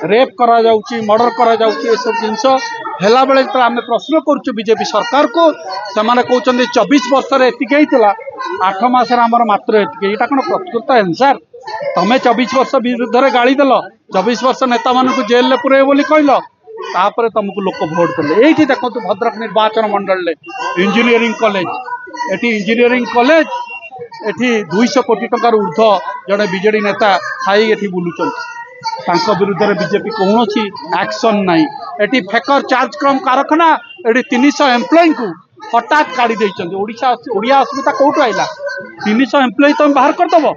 Rape करा जाउची murder करा जाउची सब जिनस हेला बेले तो आम प्रश्न करुँ बीजेपी सरकार को से कहते 24 वर्ष एतिक 8 मासर आमर मात्र एतिक कौन प्रकृत आंसर तमें 24 वर्ष विरुद्ध में गाड़ी देल 24 वर्ष नेता मान जेल में पुरे बोली कहल तापर तुमको लोक भोट देले ये देखो भद्रक निर्वाचन मंडल इंजीनियरिंग कॉलेज एटी इंजीनियरिंग कॉलेज एटी 200 कोटी टंकार ऊर्ध जड़े बीजेडी नेता खाई एटी बुलूं विरुद्ध में बीजेपी कौन एक्शन ना एटी फेकर चार्ज क्रम कारखाना ये 300 एम्प्लॉय को हठात काढ़ी ओडिया असुविधा कौटू आईला 300 एम्प्लॉय तुम बाहर करदेव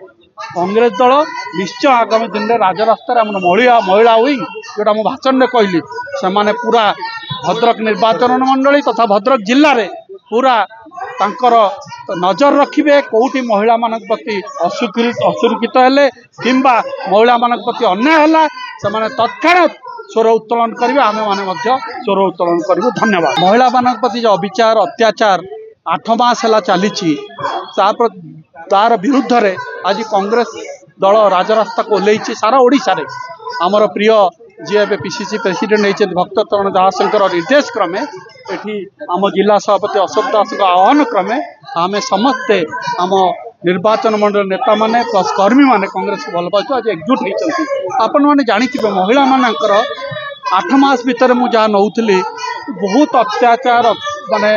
कांग्रेस दल निश्चय आगामी दिन में राजरास्तार महिला विंग जोटा मो भाषण में कहली से पूरा भद्रक निर्वाचन मंडली तथा भद्रक जिले में पूरा तांकर नजर रखिए कौटी महिला मान प्रति असुरक्षित हेले किंबा महिला मान प्रति अन्याय है से तत्काल स्वर उत्तोलन करेंगे आम मैंने स्वर उत्तोलन करूँ। धन्यवाद। महिला मान प्रति जो अविचार अत्याचार 8 मास है चली तार विरुद्ध रे आज कांग्रेस दल राजरास्ता को ओह्लैछि सारा ओडिशा रे आमर प्रिय जी ए पीसीसी प्रेसिडेंट होती भक्तचरण दासंकर निर्देश क्रमे एठी आम जिला सभापति अशोक दास आह्वान क्रमे आम समस्ते आम निर्वाचन मंडल नेता माने प्लस कर्मी माने कांग्रेस को भल पाचु आज एकजुट होती आपण मैंने जानी महिला मानकर 8 मास भितर मुझे नौली बहुत अत्याचार माने